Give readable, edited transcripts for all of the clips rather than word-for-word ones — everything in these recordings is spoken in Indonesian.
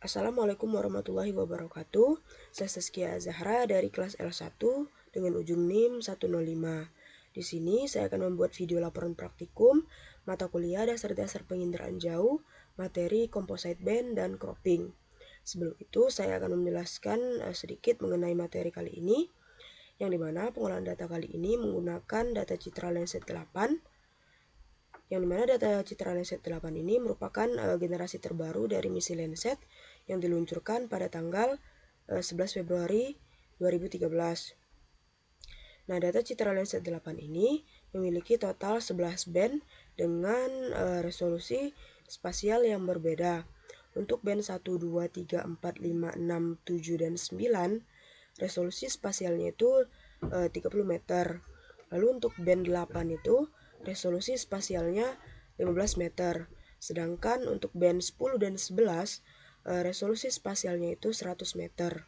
Assalamualaikum warahmatullahi wabarakatuh. Saya Saskia Zahra dari kelas L1 dengan ujung NIM 105. Di sini saya akan membuat video laporan praktikum mata kuliah dasar-dasar penginderaan jauh, materi composite band dan cropping. Sebelum itu saya akan menjelaskan sedikit mengenai materi kali ini, yang dimana pengolahan data kali ini menggunakan data citra Landsat 8, yang dimana data citra Landsat 8 ini merupakan generasi terbaru dari misi Landsat yang diluncurkan pada tanggal 11 Februari 2013. Nah, data citra Landsat 8 ini memiliki total 11 band dengan resolusi spasial yang berbeda. Untuk band 1, 2, 3, 4, 5, 6, 7, dan 9, resolusi spasialnya itu 30 meter. Lalu untuk band 8 itu resolusi spasialnya 15 meter. Sedangkan untuk band 10 dan 11 resolusi spasialnya itu 100 meter.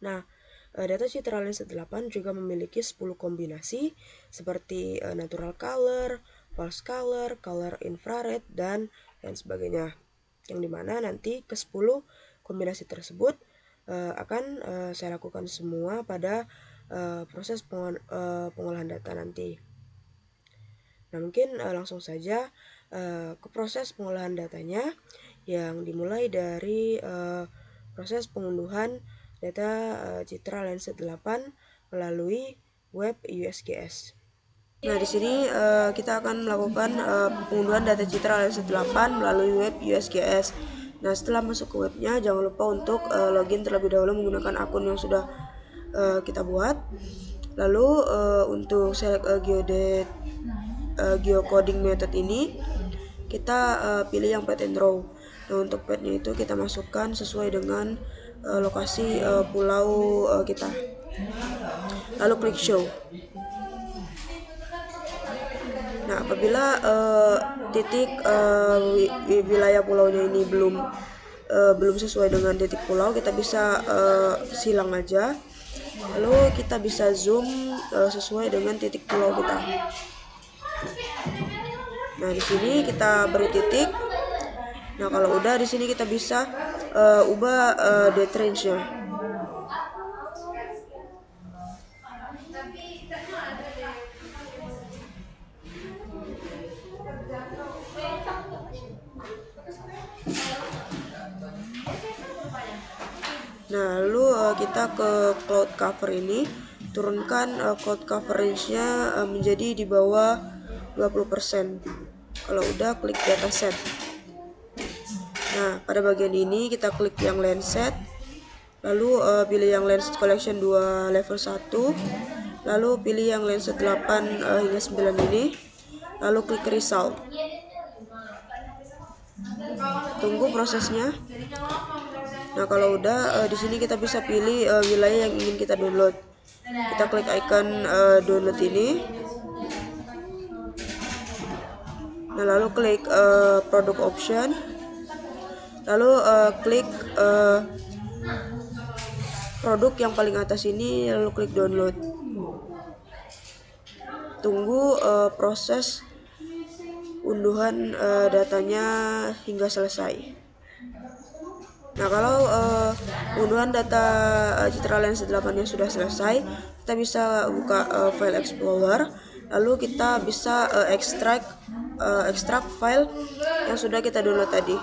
Nah, data citra Landsat 8 juga memiliki 10 kombinasi seperti natural color, false color, color infrared, dan lain sebagainya. Yang dimana nanti ke 10 kombinasi tersebut akan saya lakukan semua pada proses pengolahan data nanti. Nah, mungkin langsung saja ke proses pengolahan datanya, yang dimulai dari proses pengunduhan data citra Landsat 8 melalui web USGS. Nah, di sini kita akan melakukan pengunduhan data citra Landsat 8 melalui web USGS. Nah, setelah masuk ke webnya, jangan lupa untuk login terlebih dahulu menggunakan akun yang sudah kita buat. Lalu untuk select geocoding method ini, kita pilih yang path and draw. Nah, untuk pathnya itu kita masukkan sesuai dengan lokasi pulau kita. Lalu klik show. Nah, apabila titik wilayah pulaunya ini belum sesuai dengan titik pulau, kita bisa silang aja. Lalu kita bisa zoom sesuai dengan titik pulau kita. Nah, di sini kita beri titik. Nah, kalau udah di sini kita bisa ubah date range-nya. Nah, lalu kita ke cloud cover ini, turunkan cloud coverage-nya menjadi di bawah 20%. Kalau udah, klik dataset. Nah, pada bagian ini kita klik yang Landsat, lalu pilih yang Landsat Collection 2 level 1, lalu pilih yang Landsat 8 hingga 9 ini, lalu klik result. Tunggu prosesnya. Nah, kalau udah di sini kita bisa pilih wilayah yang ingin kita download. Kita klik icon download ini. Nah, lalu klik produk option. Lalu klik produk yang paling atas ini, lalu klik download. Tunggu proses unduhan datanya hingga selesai. Nah, kalau unduhan data citra Landsat 8 nya sudah selesai, kita bisa buka file explorer, lalu kita bisa ekstrak file yang sudah kita download tadi.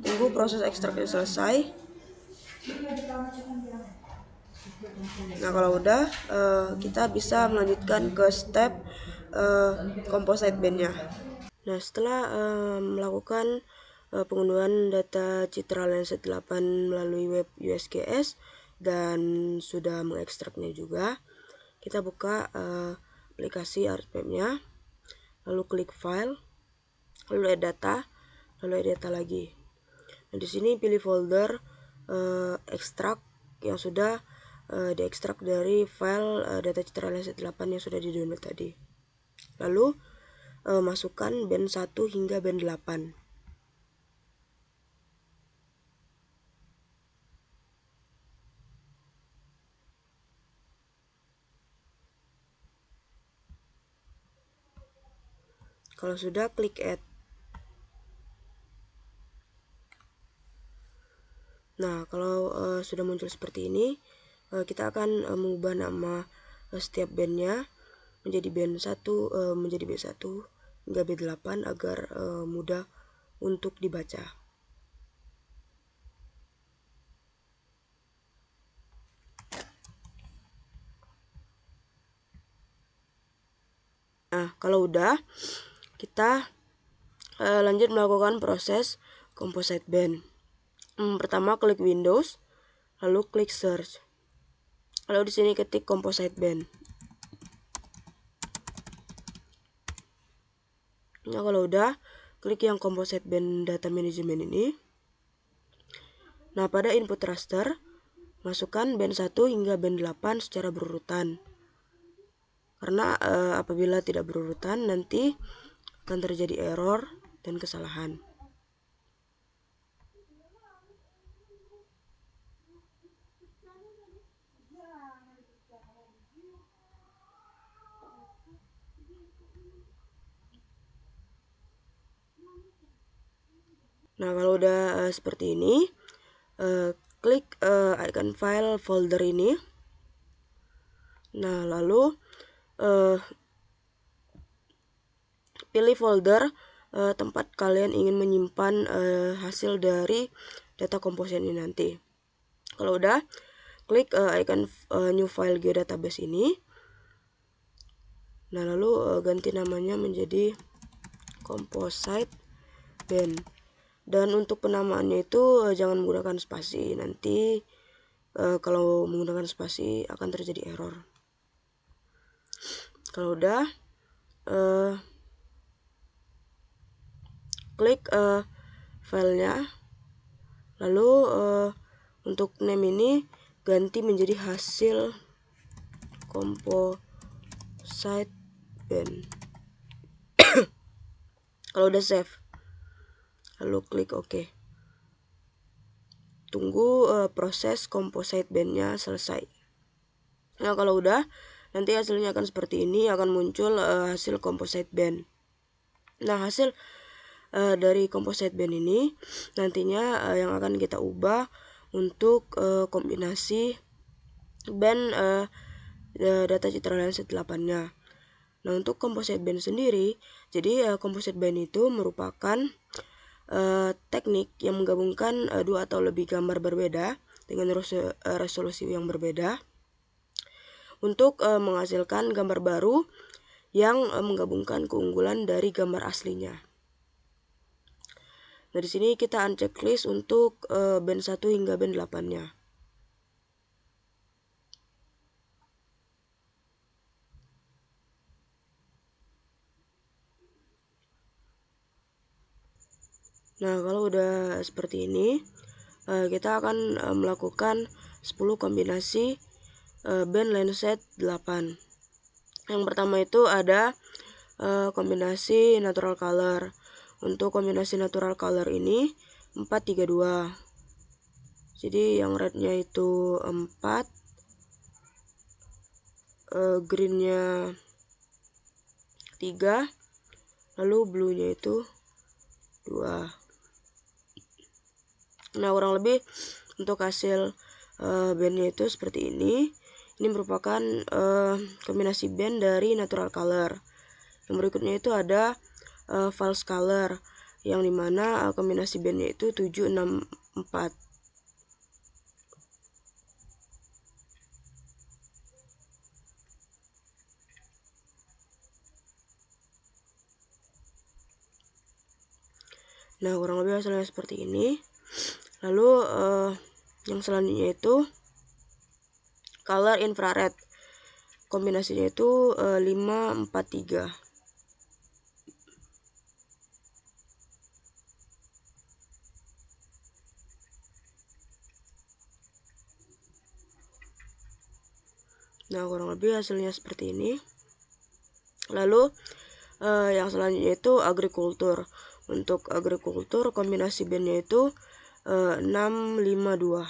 Tunggu proses ekstraknya selesai. Nah, kalau udah kita bisa melanjutkan ke step composite band-nya. Nah, setelah melakukan pengunduhan data citra Landsat 8 melalui web USGS dan sudah mengekstraknya juga, kita buka aplikasi ArtMap-nya, lalu klik file, lalu add data, lalu add data lagi. Nah, di sini pilih folder ekstrak yang sudah diekstrak dari file data citra Landsat 8 yang sudah di-download tadi. Lalu masukkan band 1 hingga band 8. Kalau sudah, klik add. Nah, kalau sudah muncul seperti ini, kita akan mengubah nama setiap bandnya menjadi band 1, menjadi B1 hingga B8 agar mudah untuk dibaca. Nah, kalau udah, kita lanjut melakukan proses composite band. Pertama klik Windows, lalu klik search. Lalu di sini ketik composite band. Nah, kalau udah, klik yang composite band data management ini. Nah, pada input raster, masukkan band 1 hingga band 8 secara berurutan. Karena apabila tidak berurutan, nanti akan terjadi error dan kesalahan. Nah, kalau udah seperti ini, klik icon file folder ini. Nah, lalu pilih folder tempat kalian ingin menyimpan hasil dari data composition ini nanti. Kalau udah, klik icon new file geodatabase ini. Nah, lalu ganti namanya menjadi composite band. Dan untuk penamaannya itu jangan menggunakan spasi. Nanti kalau menggunakan spasi akan terjadi error. Kalau udah, klik filenya. Lalu untuk name ini ganti menjadi hasil composite band. Kalau udah save, lalu klik OK. Tunggu proses composite bandnya selesai. Nah, kalau udah, nanti hasilnya akan seperti ini, akan muncul hasil composite band. Nah, hasil dari composite band ini nantinya yang akan kita ubah untuk kombinasi band data citra lenset 8-nya. Nah, untuk composite band sendiri, jadi composite band itu merupakan teknik yang menggabungkan dua atau lebih gambar berbeda dengan resolusi yang berbeda untuk menghasilkan gambar baru yang menggabungkan keunggulan dari gambar aslinya. Nah, di sini kita uncheck list untuk band 1 hingga band 8-nya. Nah, kalau udah seperti ini, kita akan melakukan 10 kombinasi band lenset 8. Yang pertama itu ada kombinasi natural color. Untuk kombinasi natural color ini 432. Jadi yang rednya itu 4, greennya 3, lalu bluenya itu 2. Nah, kurang lebih untuk hasil bandnya itu seperti ini. Ini merupakan kombinasi band dari natural color. Yang berikutnya itu ada false color, yang dimana kombinasi bandnya itu 764. Nah, kurang lebih hasilnya seperti ini. Lalu yang selanjutnya itu color infrared. Kombinasinya itu 543. Nah, kurang lebih hasilnya seperti ini. Lalu yang selanjutnya itu agrikultur. Untuk agrikultur kombinasi bandnya itu 652.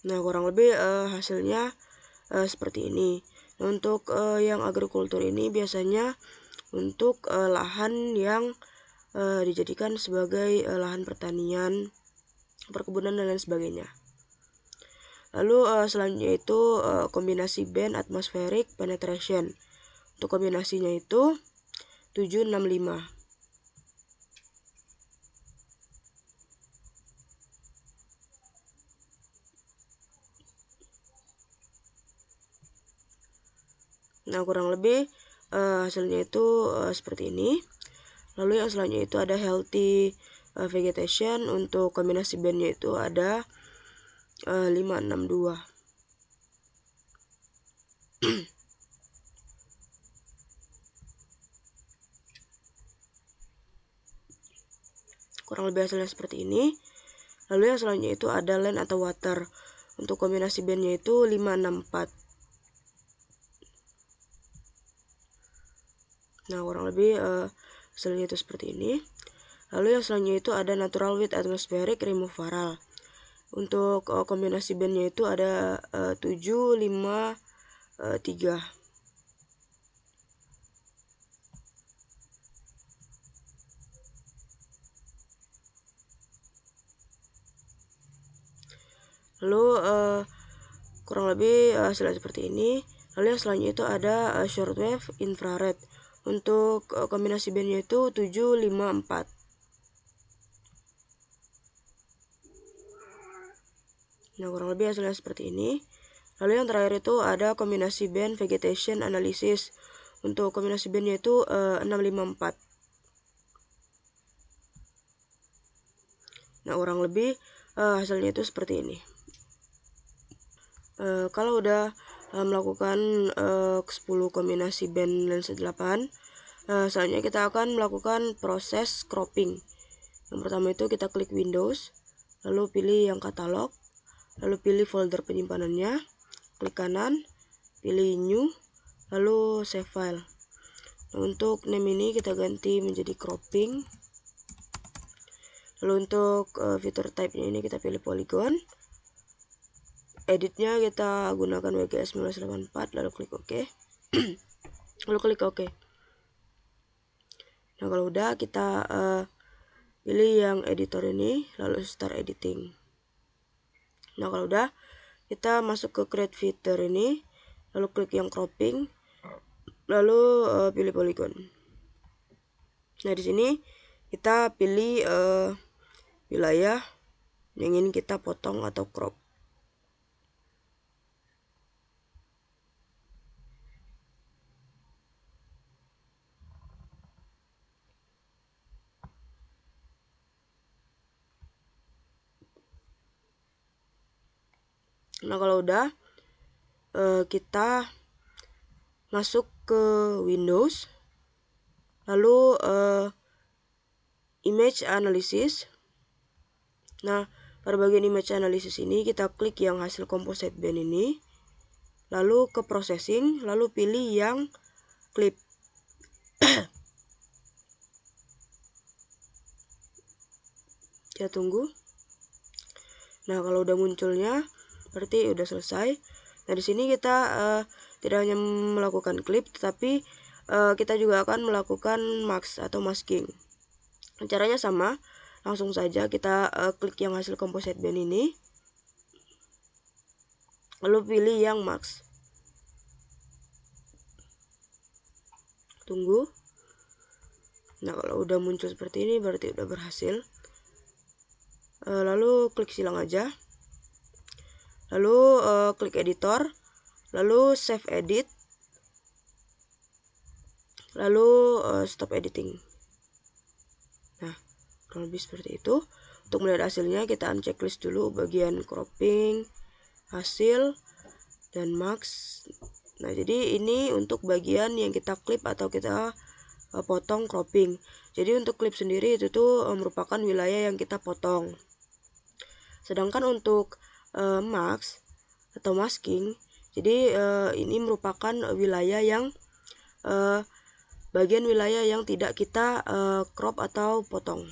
Nah, kurang lebih hasilnya seperti ini. Nah, untuk yang agrikultur ini biasanya untuk lahan yang dijadikan sebagai lahan pertanian, perkebunan dan lain sebagainya. Lalu selanjutnya itu kombinasi band atmospheric penetration. Untuk kombinasinya itu 765. Nah, kurang lebih hasilnya itu seperti ini. Lalu yang selanjutnya itu ada healthy vegetation. Untuk kombinasi bandnya itu ada 562. Kurang lebih hasilnya seperti ini. Lalu yang selanjutnya itu ada land atau water. Untuk kombinasi bandnya itu 564. Nah, kurang lebih hasilnya itu seperti ini. Lalu yang selanjutnya itu ada natural with atmospheric removal. Untuk kombinasi bandnya itu ada 753. Lalu kurang lebih hasilnya seperti ini. Lalu yang selanjutnya itu ada shortwave infrared. Untuk kombinasi bandnya itu 754. Nah, kurang lebih hasilnya seperti ini. Lalu yang terakhir itu ada kombinasi band vegetation analysis. Untuk kombinasi bandnya itu 654. Nah, kurang lebih hasilnya itu seperti ini. Kalau udah melakukan 10 kombinasi band lensa 8, selanjutnya kita akan melakukan proses cropping. Yang pertama itu kita klik Windows, lalu pilih yang katalog, lalu pilih folder penyimpanannya, klik kanan, pilih New, lalu save file. Nah, untuk name ini kita ganti menjadi cropping. Lalu untuk fitur type-nya ini kita pilih polygon. Editnya kita gunakan WGS 1984, lalu klik OK. Lalu klik OK. Nah, kalau udah kita pilih yang editor ini, lalu start editing. Nah, kalau udah kita masuk ke create feature ini, lalu klik yang cropping, lalu pilih polygon. Nah, di sini kita pilih wilayah yang ingin kita potong atau crop. Nah, kalau udah kita masuk ke Windows, lalu image analysis. Nah, pada bagian image analysis ini kita klik yang hasil composite band ini, lalu ke processing, lalu pilih yang clip. Kita tunggu. Nah, kalau udah munculnya berarti udah selesai. Nah, di sini kita tidak hanya melakukan clip, tetapi kita juga akan melakukan mask atau masking. Caranya sama, langsung saja kita klik yang hasil composite band ini, lalu pilih yang mask. Tunggu. Nah, kalau udah muncul seperti ini berarti udah berhasil. Lalu klik silang aja, lalu klik editor, lalu save edit, lalu stop editing. Nah, kurang lebih seperti itu. Untuk melihat hasilnya kita unchecklist dulu bagian cropping, hasil, dan max. Nah, jadi ini untuk bagian yang kita clip atau kita potong cropping. Jadi untuk clip sendiri itu tuh merupakan wilayah yang kita potong. Sedangkan untuk max atau masking, jadi ini merupakan wilayah yang bagian wilayah yang tidak kita crop atau potong.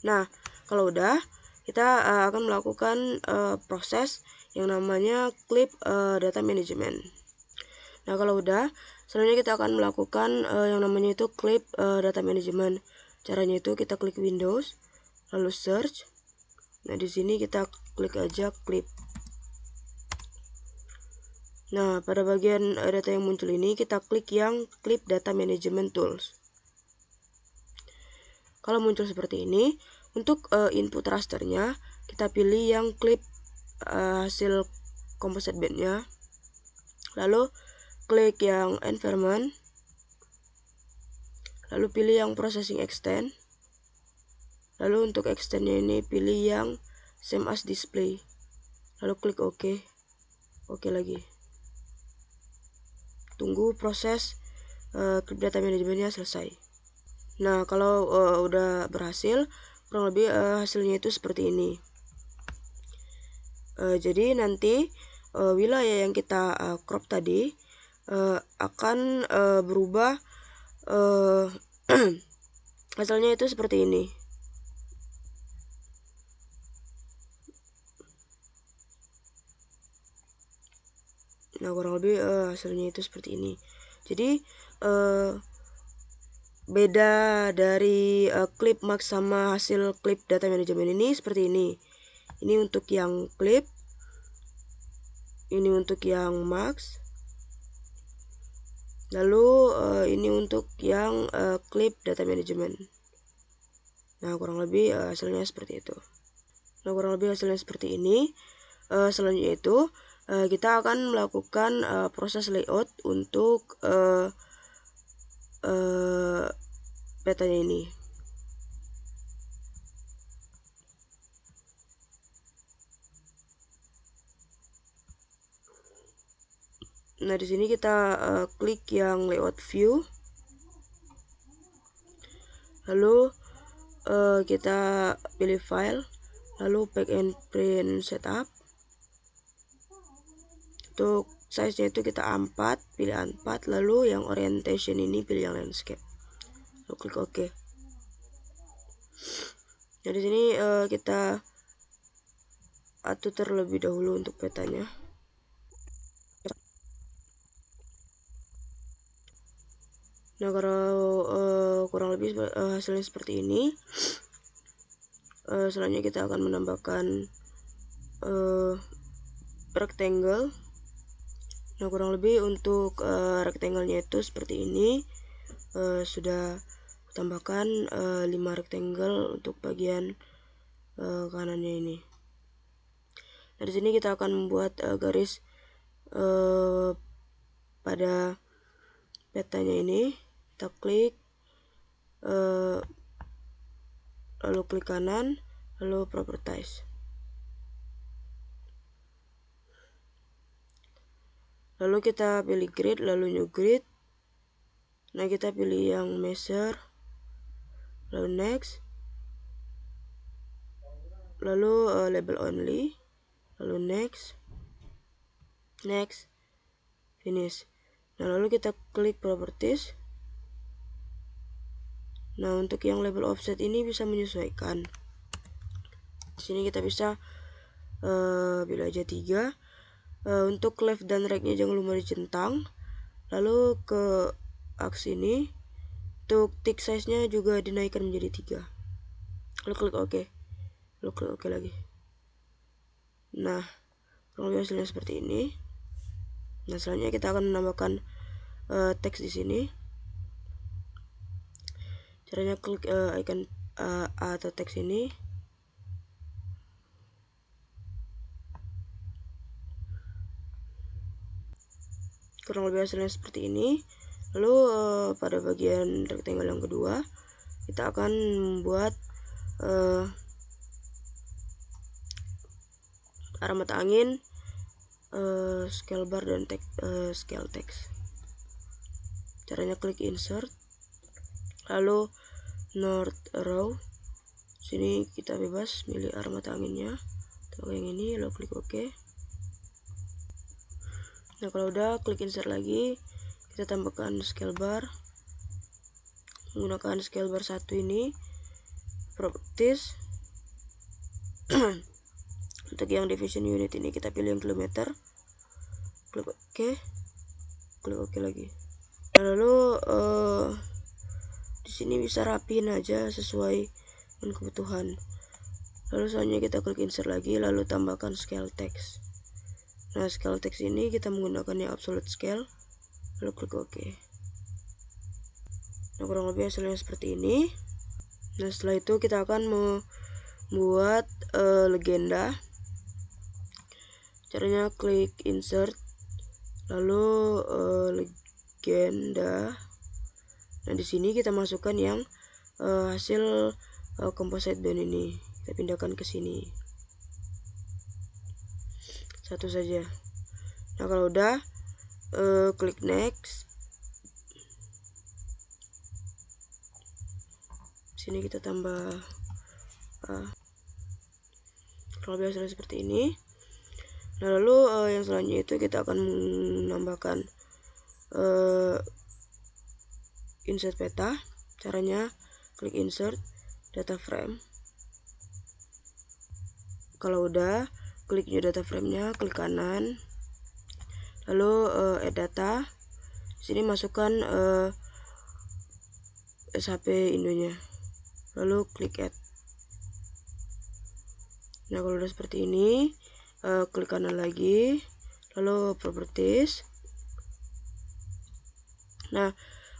Nah, kalau udah, kita akan melakukan proses yang namanya clip data management. Nah, kalau udah, selanjutnya kita akan melakukan yang namanya itu clip data management. Caranya itu kita klik Windows, lalu search. Nah, di sini kita klik aja clip. Nah, pada bagian data yang muncul ini kita klik yang clip data management tools. Kalau muncul seperti ini, untuk input rasternya kita pilih yang clip hasil composite bandnya, lalu klik yang environment, lalu pilih yang processing extend, lalu untuk extendnya ini pilih yang same as display, lalu klik OK. OK lagi. Tunggu proses clip data manajemennya selesai. Nah, kalau udah berhasil, kurang lebih hasilnya itu seperti ini. Jadi nanti wilayah yang kita crop tadi akan berubah, hasilnya itu seperti ini. Nah, kurang lebih hasilnya itu seperti ini. Jadi beda dari clip max sama hasil clip data management ini seperti ini. Ini untuk yang clip, ini untuk yang max, lalu ini untuk yang clip data management. Nah, kurang lebih hasilnya seperti itu. Nah, kurang lebih hasilnya seperti ini. Selanjutnya itu kita akan melakukan proses layout untuk petanya ini. Nah, di sini kita klik yang layout view, lalu kita pilih file, lalu pack and print setup. Untuk size-nya itu kita A4, pilih A4, lalu yang orientation ini pilih yang landscape. Lalu klik OK. Nah, di sini kita atur terlebih dahulu untuk petanya. Nah, kalau kurang lebih hasilnya seperti ini. Selanjutnya kita akan menambahkan rectangle. Nah, kurang lebih untuk rectangle-nya itu seperti ini. Sudah tambahkan 5 rectangle untuk bagian kanannya ini. Nah, di sini kita akan membuat garis pada petanya ini. Kita klik, lalu klik kanan, lalu properties. Lalu kita pilih grid, lalu new grid. Nah, kita pilih yang measure, lalu next, lalu label only, lalu next, finish. Nah, lalu kita klik properties. Nah, untuk yang label offset ini bisa menyesuaikan. Di sini kita bisa pilih aja 3. Untuk left dan right-nya jangan lupa dicentang. Lalu ke aksi ini, untuk tick size-nya juga dinaikkan menjadi 3. Lalu klik OK. Lalu klik OK lagi. Nah, kurang lebih hasilnya seperti ini. Nah, selanjutnya kita akan menambahkan teks di sini. Caranya klik icon A atau teks ini. Kurang lebih hasilnya seperti ini. Lalu pada bagian rectangle yang kedua kita akan membuat arah mata angin, scale bar dan scale text. Caranya klik insert, lalu north row. Sini kita bebas milih arah mata anginnya atau yang ini, lalu klik OK. Nah, kalau udah klik insert lagi, kita tambahkan scale bar, menggunakan scale bar 1 ini, properties. Untuk yang division unit ini kita pilih yang kilometer, klik OK, klik OK lagi. Nah, lalu di sini bisa rapiin aja sesuai dengan kebutuhan. Lalu selanjutnya kita klik insert lagi, lalu tambahkan scale text. Nah, scale text ini kita menggunakan yang absolute scale, lalu klik OK. Nah, kurang lebih hasilnya seperti ini. Nah, setelah itu kita akan membuat legenda. Caranya klik insert, lalu legenda. Nah, di sini kita masukkan yang hasil composite band ini. Kita pindahkan ke sini. Satu saja. Nah, kalau udah klik next. Sini kita tambah kalau biasa seperti ini. Nah, lalu yang selanjutnya itu kita akan menambahkan insert peta. Caranya klik insert, data frame. Kalau udah, klik new data frame-nya, klik kanan. Lalu add data. Di sini masukkan SHP Indonya. Lalu klik add. Nah, kalau udah seperti ini, klik kanan lagi, lalu properties. Nah,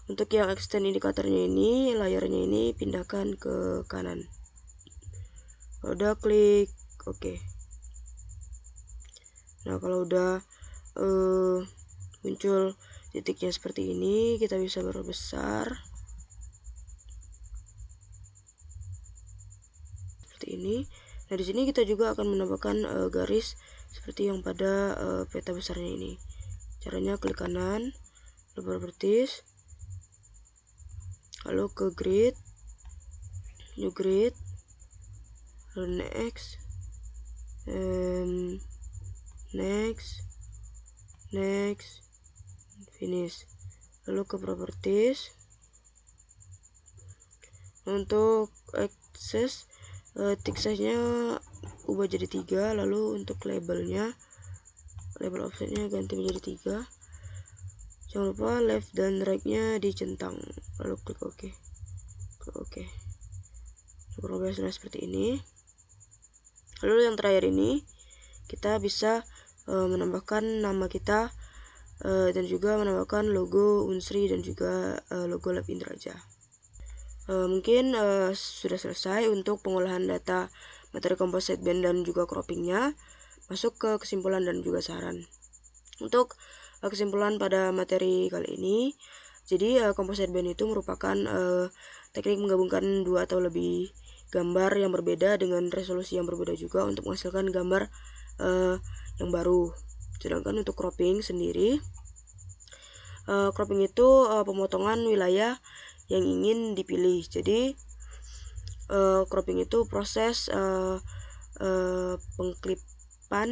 untuk yang extend indikatornya ini, layarnya ini pindahkan ke kanan. Kalau udah klik OK. Nah, kalau udah muncul titiknya seperti ini, kita bisa perbesar seperti ini. Nah, di sini kita juga akan menambahkan garis seperti yang pada peta besarnya ini. Caranya klik kanan, lalu properties, lalu ke grid, new grid, lalu next, next, finish. Lalu ke properties. Untuk access tick size-nya ubah jadi 3, lalu untuk labelnya, label offsetnya ganti menjadi 3. Jangan lupa left dan right-nya dicentang, lalu klik OK. Klik OK. Kurang lebih seperti ini. Lalu yang terakhir ini kita bisa menambahkan nama kita dan juga menambahkan logo Unsri dan juga logo Lab Indraja. Mungkin sudah selesai untuk pengolahan data materi composite band dan juga croppingnya. Masuk ke kesimpulan dan juga saran. Untuk kesimpulan pada materi kali ini, jadi composite band itu merupakan teknik menggabungkan 2 atau lebih gambar yang berbeda dengan resolusi yang berbeda juga untuk menghasilkan gambar yang baru. Sedangkan untuk cropping sendiri, cropping itu pemotongan wilayah yang ingin dipilih. Jadi cropping itu proses pengklipan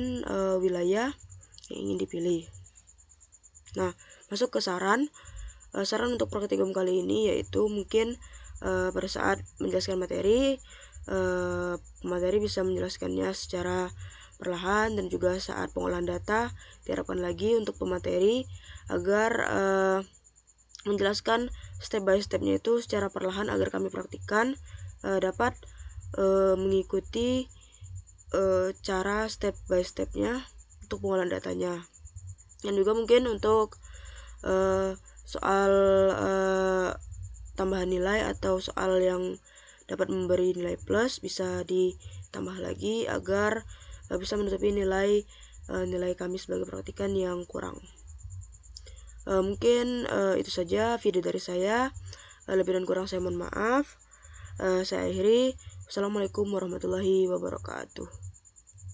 wilayah yang ingin dipilih. Nah, masuk ke saran. Saran untuk praktikum kali ini yaitu mungkin pada saat menjelaskan materi, pemateri bisa menjelaskannya secara perlahan, dan juga saat pengolahan data diharapkan lagi untuk pemateri agar menjelaskan step by stepnya itu secara perlahan agar kami praktikkan dapat mengikuti cara step by stepnya untuk pengolahan datanya. Dan juga mungkin untuk soal tambahan nilai atau soal yang dapat memberi nilai plus bisa ditambah lagi agar bisa menutupi nilai kami sebagai praktikan yang kurang. Mungkin itu saja video dari saya. Lebih dan kurang saya mohon maaf. Saya akhiri. Wassalamualaikum warahmatullahi wabarakatuh.